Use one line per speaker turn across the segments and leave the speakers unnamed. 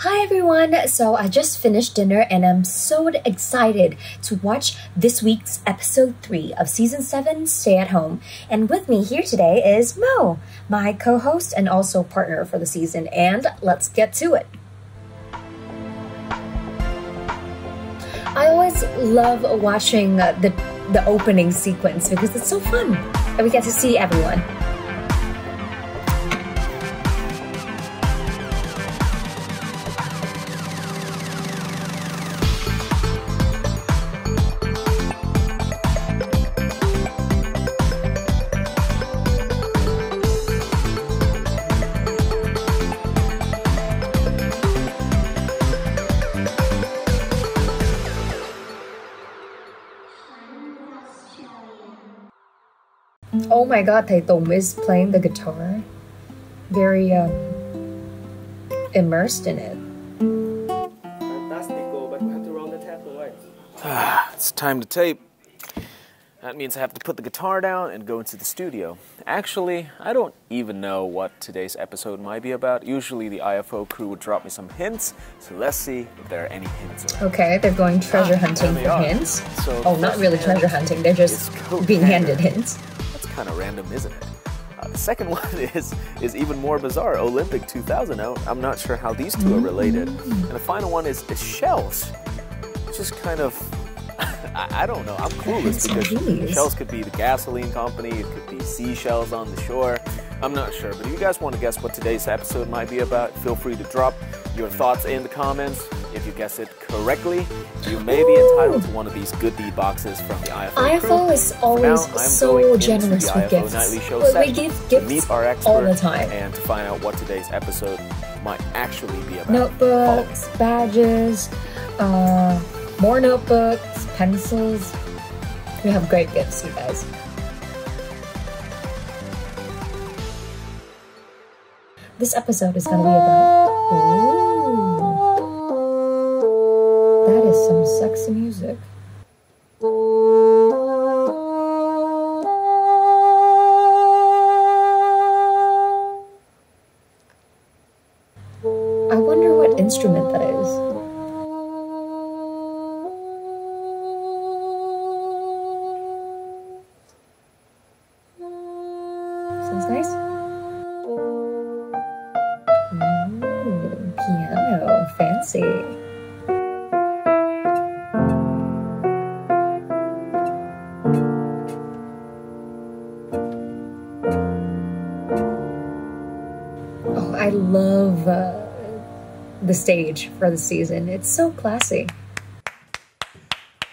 Hi everyone! So I just finished dinner and I'm so excited to watch this week's episode 3 of season 7, Stay at Home. And with me here today is Mo, my co-host and also partner for the season. And let's get to it. I always love watching the opening sequence because it's so fun and we get to see everyone. Oh my god, Thầy Tùng is playing the guitar. Very immersed in it.
Fantastico, but we have to roll the tape away.
It's time to tape. That means I have to put the guitar down and go into the studio. Actually, I don't even know what today's episode might be about. Usually the IFO crew would drop me some hints, so let's see if there are any hints around.
Okay, they're going treasure hunting for hints.
So
oh, not really treasure hunting, they're just being handed hints.
Kind of random, isn't it? The second one is even more bizarre. Olympic 2000. I'm not sure how these two are related. And the final one is shells. It's just kind of I don't know. I'm clueless because shells could be the gasoline company. It could be seashells on the shore. I'm not sure. But if you guys want to guess what today's episode might be about, feel free to drop your thoughts in the comments. If you guess it correctly, you may be entitled to one of these good deed boxes from the IFO crew.
IFO is always so generous with gifts. We give gifts all the time.
And to find out what today's episode might actually be about.
Notebooks, badges, more notebooks, pencils. We have great gifts, you guys. This episode is going to be about... Ooh. That is some sexy music. I wonder what instrument that is. Sounds nice. Ooh, piano, fancy. I love the stage for the season. It's so classy.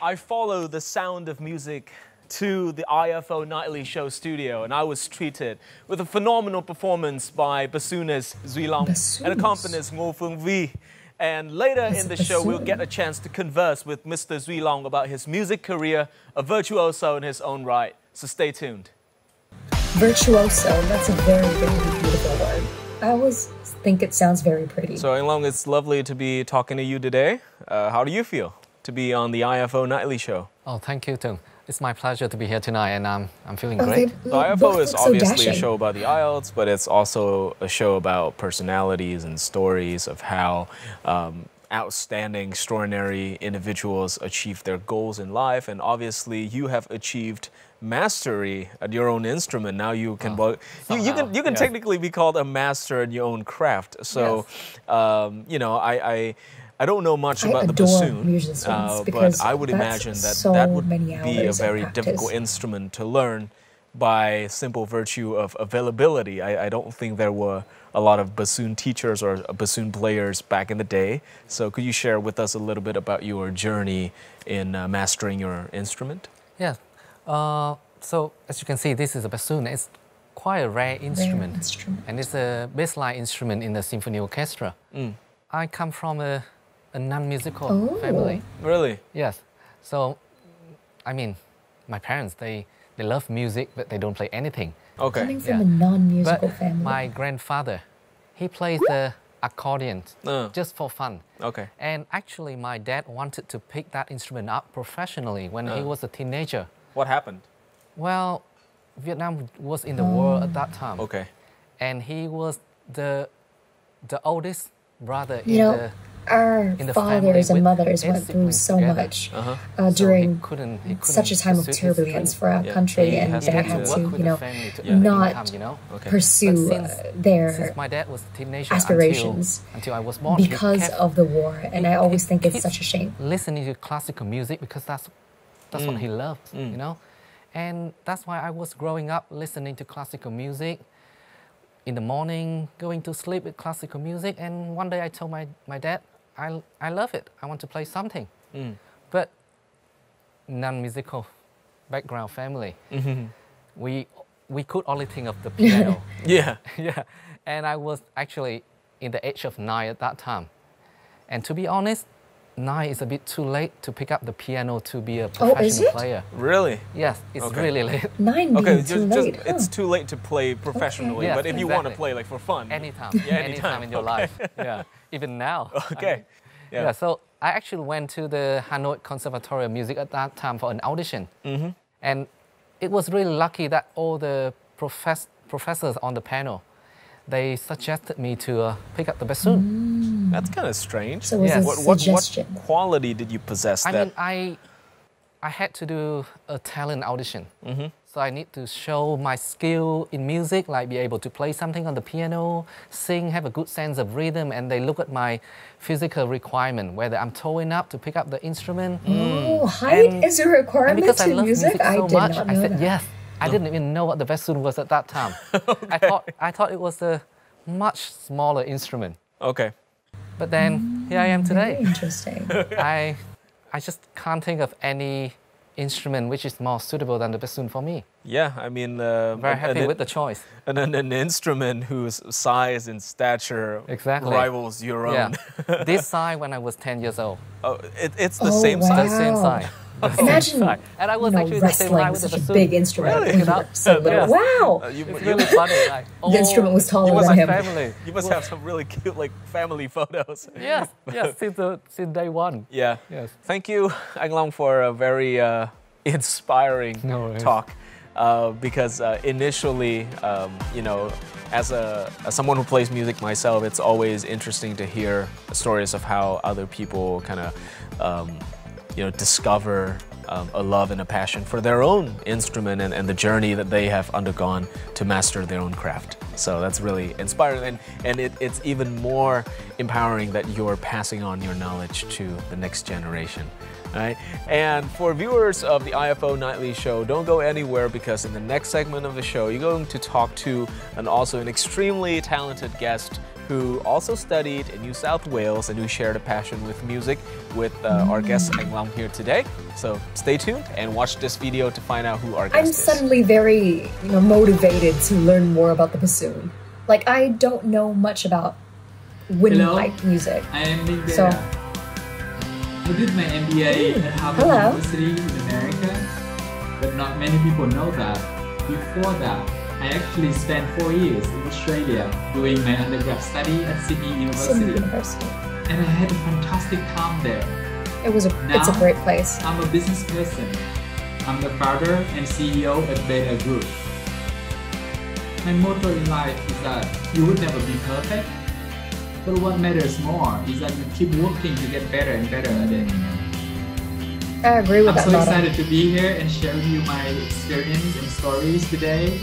I follow the sound of music to the IFO Nightly Show studio, and I was treated with a phenomenal performance by bassoonist Duy Long and accompanist Ngô Phương Vi. And later in the show, we'll get a chance to converse with Mr. Duy Long about his music career, a virtuoso in his own right. So stay tuned.
Virtuoso, that's a very, very beautiful word. I always think it sounds very pretty.
So, Anh Long, it's lovely to be talking to you today. How do you feel to be on the IFO Nightly Show?
Oh, thank you, Tung. It's my pleasure to be here tonight, and I'm feeling great.
The IFO is obviously a show about the IELTS, but it's also a show about personalities and stories of how outstanding, extraordinary individuals achieve their goals in life. And obviously, you have achieved mastery at your own instrument. Now you can you can technically be called a master in your own craft. So you know, I don't know much about the bassoon, but I would imagine that that would be a very difficult instrument to learn by simple virtue of availability. I don't think there were a lot of bassoon teachers or bassoon players back in the day. So could you share with us a little bit about your journey in mastering your instrument?
Yeah. So as you can see, this is a bassoon. It's quite a rare instrument. And it's a bassline instrument in the symphony orchestra. I come from a non-musical family.
Really?
Yes. So, I mean, my parents, they love music, but they don't play anything.
Okay.
Coming from a non-musical family.
My grandfather, he plays the accordion just for fun.
Okay.
And actually, my dad wanted to pick that instrument up professionally when he was a teenager.
What happened?
Well, Vietnam was in the war at that time.
Okay.
And he was the oldest brother
You know, our fathers and mothers went through so much during such a time of turbulence for our country, and they had to, you know, not pursue their aspirations
until I was born
because of the war. And I always think it's such a shame.
Listening to classical music because that's what he loved, you know, and that's why I was growing up listening to classical music. In the morning, going to sleep with classical music, and one day I told my dad, I love it. I want to play something. But non-musical background family, we could only think of the piano.
Yeah.
And I was actually in the age of 9 at that time. And to be honest, 9 is a bit too late to pick up the piano to be a professional player.
Really?
Yes, it's really late.
9 being too late.
It's too late to play professionally, but if you want to play like for fun.
Anytime. Anytime in your life. Yeah, even now.
Okay.
Yeah, so I actually went to the Hanoi Conservatory of Music at that time for an audition. And it was really lucky that all the professors on the panel, they suggested me to pick up the bassoon.
That's kind of strange.
So it was a suggestion.
What quality did you possess?
I mean, I had to do a talent audition. So I need to show my skill in music, like be able to play something on the piano, sing, have a good sense of rhythm, and they look at my physical requirement, whether I'm tall enough to pick up the instrument.
Oh, height is a requirement to music? I did not know
I said
that.
yes. I didn't even know what the bassoon was at that time. I thought it was a much smaller instrument.
Okay.
But then here I am today.
Very interesting.
I just can't think of any instrument which is more suitable than the bassoon for me.
Yeah, I mean...
very happy with the choice.
And an instrument whose size and stature rivals your own.
Yeah. This size when I was 10 years old.
Oh, it's the same size?
The same size.
Imagine,
and I was actually
wrestling
with
such a big instrument.
Really?
You know, so little. Wow!
It's really funny. Like,
the instrument was taller than him.
Family.
You must have some really cute like family photos.
Yes, since day one.
Yeah.
Yes.
Thank you, Anh Long, for a very inspiring talk. Because initially, you know, as someone who plays music myself, it's always interesting to hear stories of how other people kind of you know, discover a love and a passion for their own instrument and the journey that they have undergone to master their own craft. So that's really inspiring, and it's even more empowering that you're passing on your knowledge to the next generation. Right? And for viewers of the IFO Nightly Show, don't go anywhere, because in the next segment of the show, you're going to talk to an extremely talented guest who also studied in New South Wales and who shared a passion with music with our guest Anh Long here today. So stay tuned and watch this video to find out who our guest is.
I'm suddenly very, you know, motivated to learn more about the bassoon. Like, I don't know much about windpipe music.
I am Minh Beta.
So,
I did my MBA at Harvard University in America, but not many people know that. Before that, I actually spent 4 years in Australia doing my undergrad study at Sydney University. And I had a fantastic time there.
It's a great place.
I'm a business person. I'm the founder and CEO at Beta Group. My motto in life is that you would never be perfect, but what matters more is that you keep working to get better and better at it.
I agree with that.
I'm so excited to be here and share with you my experience and stories today.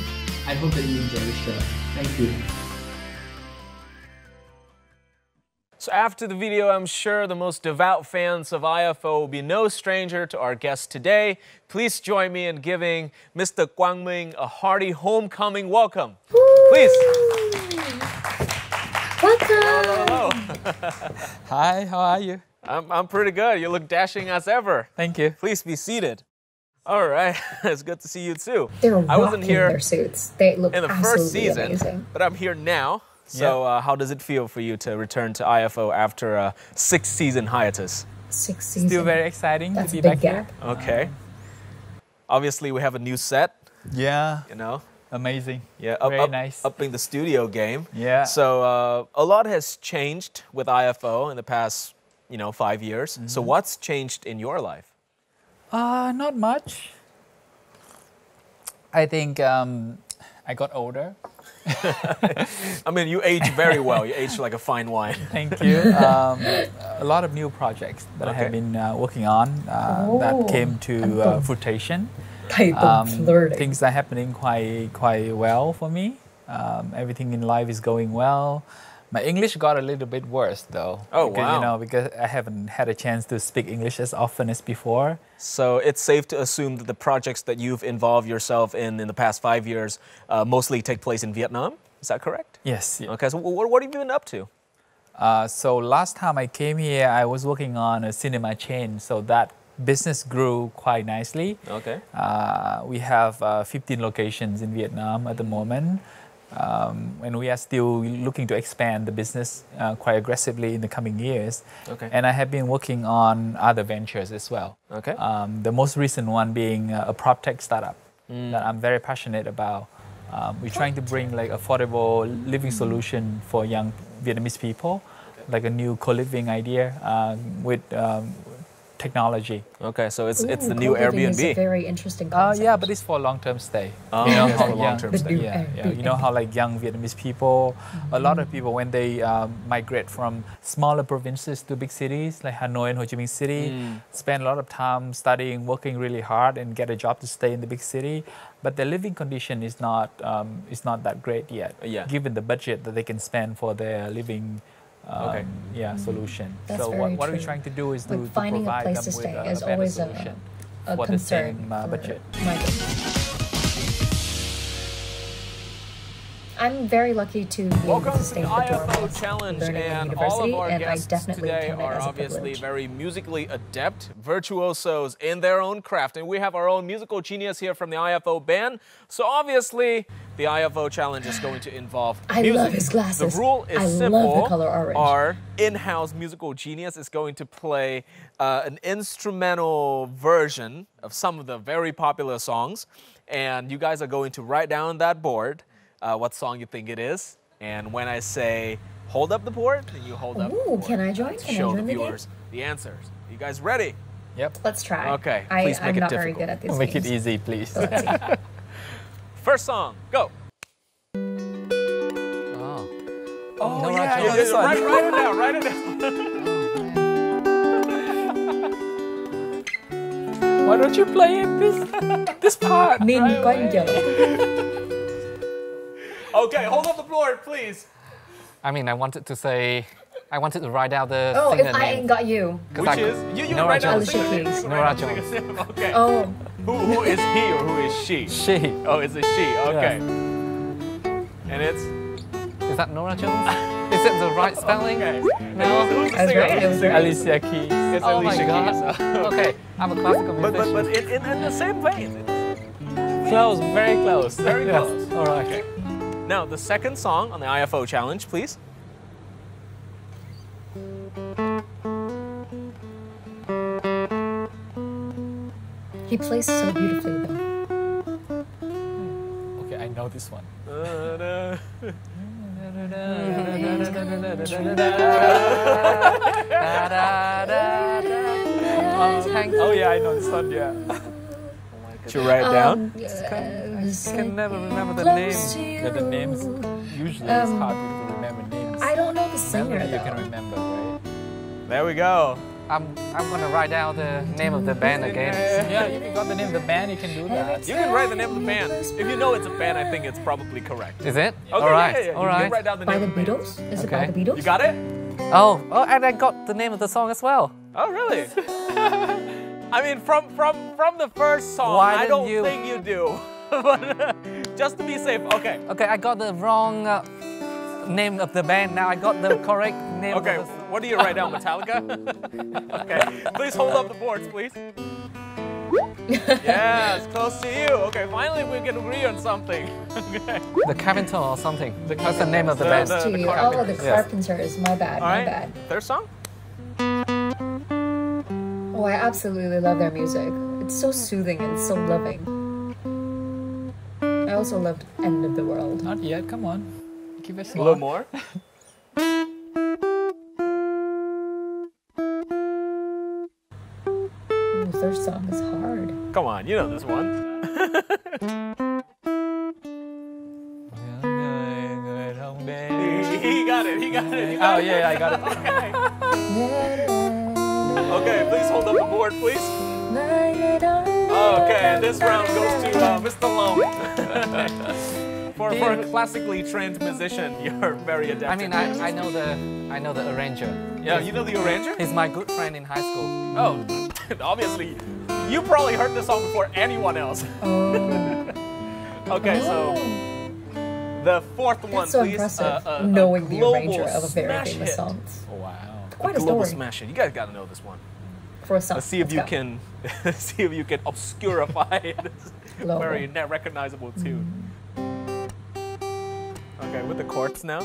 I hope that you enjoy the show. Thank you.
So after the video, I'm sure the most devout fans of IFO will be no stranger to our guest today. Please join me in giving Mr. Quang Minh a hearty homecoming welcome.
Woo!
Please.
Welcome.
Hello.
Hi, how are you?
I'm pretty good. You look dashing as ever.
Thank you.
Please be seated. All right, it's good to see you too.
They're
I wasn't here
their suits. They look
in the first season,
amazing.
But I'm here now. So how does it feel for you to return to IFO after a 6-season hiatus?
6 seasons.
Still very exciting
That's
to be
a big
back
gap.
here.
Okay. Obviously, we have a new set.
Yeah.
You know.
Amazing.
Yeah.
Very nice.
Upping the studio game.
Yeah.
So a lot has changed with IFO in the past, 5 years. So what's changed in your life?
Not much. I think I got older.
I mean, you age very well. You age like a fine wine.
Thank you. A lot of new projects that I have been working on that came to fruition. Things are happening quite well for me. Everything in life is going well. My English got a little bit worse though.
Oh,
because,
wow.
You know, because I haven't had a chance to speak English as often as before.
So it's safe to assume that the projects that you've involved yourself in the past 5 years mostly take place in Vietnam. Is that correct?
Yes.
Okay, so what have you been up to?
So last time I came here, I was working on a cinema chain. So that business grew quite nicely.
Okay.
We have 15 locations in Vietnam at the moment. And we are still looking to expand the business quite aggressively in the coming years.
Okay.
And I have been working on other ventures as well.
Okay.
The most recent one being a prop tech startup that I'm very passionate about. We're trying to bring like affordable living solution for young Vietnamese people, like a new co-living idea with technology.
Okay, so it's the new Airbnb.
Is a very interesting concept.
Yeah, but it's for long-term stay.
Oh,
you know
it's
how
for long-term stay.
Yeah. You know how like young Vietnamese people, a lot of people when they migrate from smaller provinces to big cities like Hanoi and Ho Chi Minh City, spend a lot of time studying, working really hard, and get a job to stay in the big city. But their living condition is not that great yet, given the budget that they can spend for their living. Solution.
That's
so
very
what
true.
we're trying to do is to
finding
provide
a place
them
to
with
stay
a
is
better
always
solution
a
for the
concern
same
for
budget.
migrants. I'm very lucky to be able
Welcome
to
to
stay
the
at the dorm
IFO
whilst
Challenge,
learning at
and all of
university,
our
and I
guests
definitely
today
count it
are
as a
obviously
privilege.
very musically adept, virtuosos in their own craft, and we have our own musical genius here from the IFO band. So obviously, the IFO Challenge is going to involve music.
I love his glasses.
The rule is
I
simple.
love the color orange.
Our in-house musical genius is going to play an instrumental version of some of the very popular songs, and you guys are going to write down on that board what song you think it is. And when I say hold up the board, then you hold up the board.
Can I join?
To
Can I
show
join
the
the game?
viewers the answers. You guys ready?
Yep.
Let's try.
Okay,
I'm
please make it
not
difficult.
very good at this.
Make it easy, please.
So let's see.
First song, go.
Oh,
Yeah,
I know this one.
Write it down, write it down.
Why don't you play this part?
Nên
right
có
away?
giờ.
Okay, hold up the board, please.
I mean, I wanted to write out the
Oh,
singer
if I
name.
ain't got you.
Which is you
Nora
write down the
Jones.
singer name.
Alicia
You
Keys.
write down
Nora
the singer name. Okay.
Oh,
Who is he or who is she?
She.
Oh, it's a she. Okay. And it's
Is that Nora Jones? Is it the right spelling?
okay.
No.
Who's the
I was
singer?
right, I was right.
Alicia Keys.
It's
Oh my
Alicia
God.
Keys.
Okay, I'm a classical musician.
But in the same vein.
Close, very close.
Very
Yes.
close.
All right.
Okay. Now, the second song on the IFO Challenge, please.
he plays so beautifully though.
Okay, I know this one. Oh yeah, I know this one. Yeah.
Should you write it down?
I can never remember the name.
Yeah, the names usually it's hard to remember names.
I don't know the singer
Melody you can
though.
remember, right?
There we go.
I'm gonna write down the name of the band again.
Yeah, if you got the name of the band, you can do that.
You can write the name of the band. If you know it's a band, I think it's probably correct.
Is it?
Okay,
All right.
yeah.
All
You
right.
can write down the
By
name
the
of the band.
Beatles? Is it by
Okay.
the Beatles?
You got it?
Oh, and I got the name of the song as well.
Oh, really? I mean, from the first song,
Why
I
didn't
don't
you-
think you do. But just to be safe, okay.
Okay, I got the wrong name of the band. Now I got the correct name.
Okay,
Of the...
what do you write down, Metallica? Okay, please hold up the boards, please. Yes, close to you. Okay, finally we can agree on something. Okay.
The Carpenter or something. That's the name of the
The-
band.
the-
To you. Oh,
Carpenters.
the Carpenters. My bad.
All
My
right,
bad.
third song?
Oh, I absolutely love their music. It's so soothing and so loving. I also loved End of the World.
Not yet. Come on, give us
A little more.
Ooh, their song is hard.
Come on, you know this one.
you got it.
Oh yeah, I got it.
Okay, please hold up the board, please. Okay, this round goes to Mr. Long. For a classically trained musician, you're very adept.
I mean, I know the arranger.
Yeah, you know the arranger?
He's my good friend in high school.
Oh, obviously, you probably heard this song before anyone else. Okay, so the fourth one,
That's so
please.
impressive, knowing the arranger of a very famous song.
Oh, wow.
Quite a
Global
story
smash hit. You guys gotta know this one.
for a song.
Let's see if you can see if you can obscurify this very recognizable tune. Okay, with the chords now.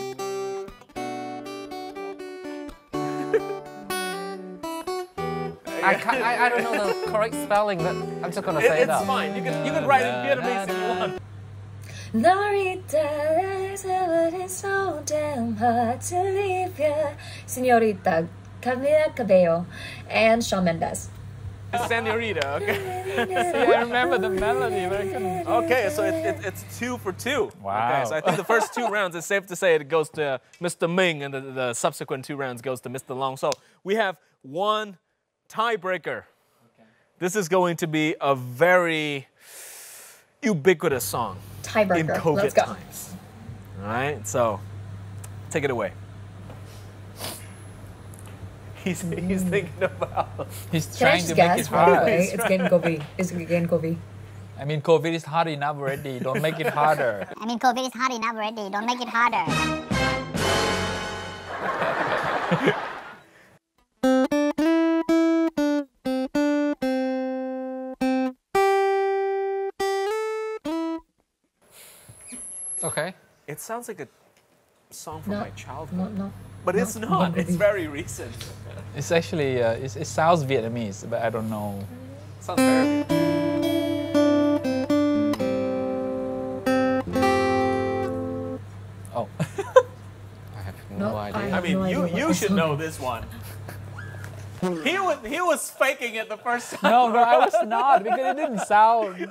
I don't know the correct spelling, but I'm just gonna say it out.
It's fine. You can write it in Vietnamese if you want.
Norita, it's so damn hard to leave you. Senorita, Camila Cabello, and Shawn Mendes.
Senorita, okay.
See, I remember the melody, but I couldn't.
Okay, so it's 2 for 2.
Wow.
Okay, so I think the first 2 rounds, it's safe to say it goes to Mr. Ming, and the subsequent 2 rounds goes to Mr. Long. So we have one tiebreaker. Okay. This is going to be a very ubiquitous song.
Tiebreaker.
In COVID
Let's go.
times. All right, so take it away. He's thinking about.
He's
Can I
trying
just
to make
guess
it
right
hard.
away? It's getting COVID. It's getting COVID.
I mean, COVID is hard enough already. Don't make it harder.
I mean, COVID is hard enough already. Don't make it harder.
Okay.
It sounds like a song from my childhood.
No.
But it's not. It's very recent.
It's actually, it sounds Vietnamese, but I don't know.
Sounds very.
Oh.
I have no idea.
I mean, you should know this one. He was faking it the first time.
No, but I was not, because it didn't sound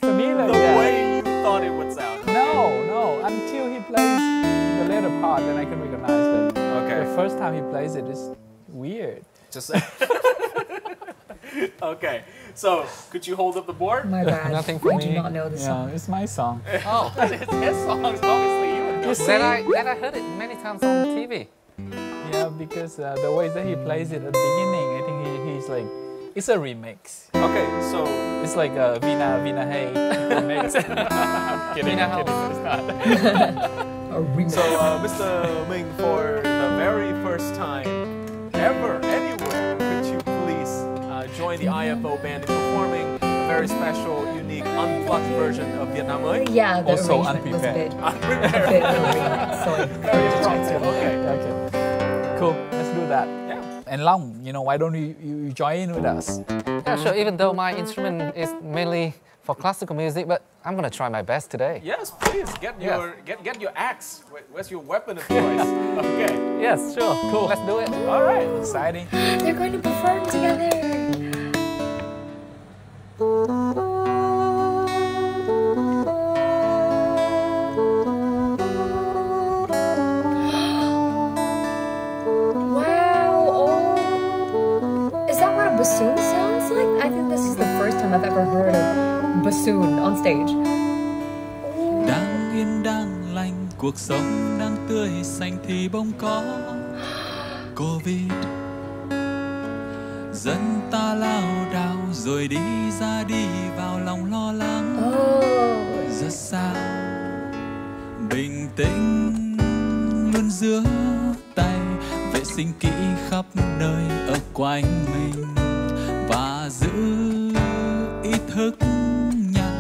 familiar.
The way you thought it would sound.
No, until he plays the later part, then I can recognize that.
Okay.
The first time he plays it is weird.
Just okay. So, could you hold up the board?
My bad.
Nothing for
I
me.
do not know this song.
Yeah, it's my song.
Oh,
It's his songs, obviously. You would know.
then I heard it many times on TV.
Yeah, because the way that he plays it at the beginning, I think he's like, it's a remix.
Okay, so
It's like a Vina Hey remix. I'm kidding.
Vina
I'm kidding. It's not.
A remix.
So, Mr. Ming, for the very first time ever, anywhere, could you please join the IFO band in performing a very special, unique, unplugged version of Vietnam Ơi?
Yeah, the
Also
arrangement was a bit,
unprepared.
a bit remix. Sorry.
Very impromptu. Okay.
Okay. Cool. Let's do that.
Yeah.
And Long, why don't you join in with us?
Yeah, sure. Even though my instrument is mainly for classical music, but I'm gonna try my best today.
Yes, please get your axe. Where's your weapon of choice? Okay.
Yes, sure. Cool. Let's do it.
All right.
Exciting.
They're going to perform together. Bassoon sounds like? I think this is the first time I've ever heard of bassoon on stage.
Đang yên đang lành, cuộc sống đang tươi xanh thì bỗng có Covid. Dân ta lao đao rồi đi ra đi vào lòng lo lắng. Rất sao bình tĩnh luôn giữa tay, vệ sinh kỹ khắp nơi ở quanh mình và giữ ý thức nhà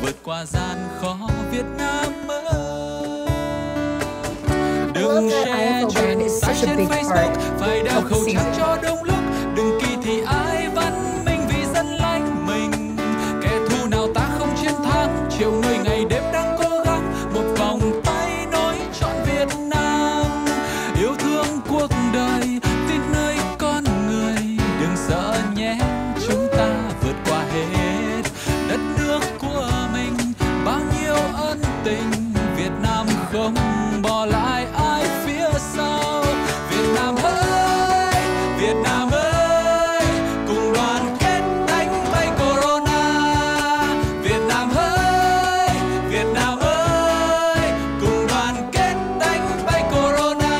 vượt qua gian khó Việt Nam ơi. Đừng share chuyện sai trên Facebook, phải đeo khẩu trang cho đông lúc. Đừng kỳ thị ai văn minh vì dân lành mình. Kẻ thù nào ta không chiến thắng, triệu người ngày đêm đang cố gắng một vòng tay nối trọn Việt Nam. Yêu thương cuộc đời, tin nơi con người, đừng sợ nhé, chúng ta vượt qua hết. Đất nước của mình bao nhiêu ân tình, Việt Nam không bỏ lại ai phía sau. Việt Nam ơi, cùng đoàn kết đánh bay Corona. Việt Nam ơi, Việt Nam ơi, cùng đoàn kết đánh bay Corona.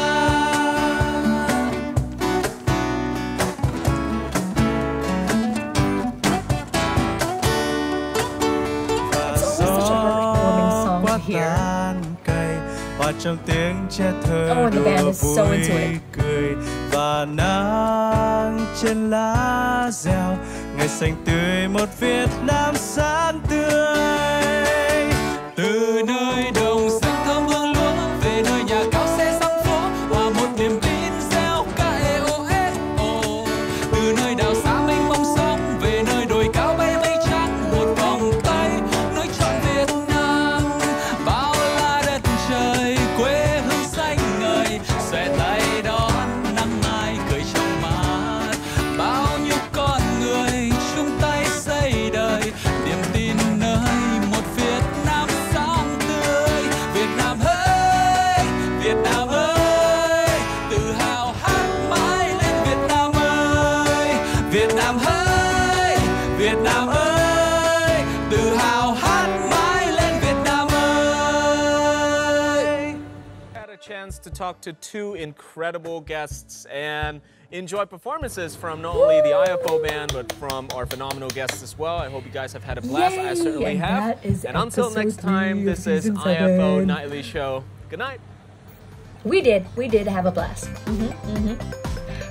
To hear.
Hòa trong tiếng trẻ thơ đùa vui cười và nắng trên lá reo, ngày xanh tươi một Việt Nam sáng tươi. Từ nơi đồng xanh thơm hương lúa về nơi nhà cao xe sóng phố, hòa một niềm tin reo ca IFOS07E03. Từ nơi đảo xa mênh mông sóng về nơi đồi cao bay mây trắng, một vòng tay nối trọn Việt Nam. Bao la đất trời quê hương xanh ngời, xòe tay đón nắng mai cười trong mát. Bao nhiêu con người chung tay xây đời, niềm tin nơi một Việt Nam sáng tươi. Việt Nam ơi, Việt Nam ơi, tự hào hát mãi lên Việt Nam ơi. Việt Nam ơi, Việt Nam ơi, tự hào hát mãi lên Việt Nam ơi.
Had a chance to talk to two incredible guests and enjoy performances from not only the IFO band but from our phenomenal guests as well. I hope you guys have had a blast.
Yay!
I certainly
And
have.
that is
And until next
episode 3
time,
of
this is
season 7.
IFO Nightly Show. Good night.
We did have a blast.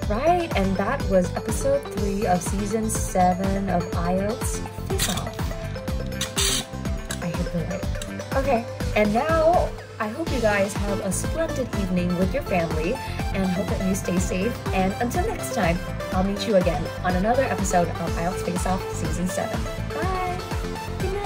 Right, and that was episode 3 of season 7 of IELTS Face-Off. I hit the right. Okay, and now I hope you guys have a splendid evening with your family and hope that you stay safe. And until next time, I'll meet you again on another episode of IELTS Face-Off season 7. Bye! Good night!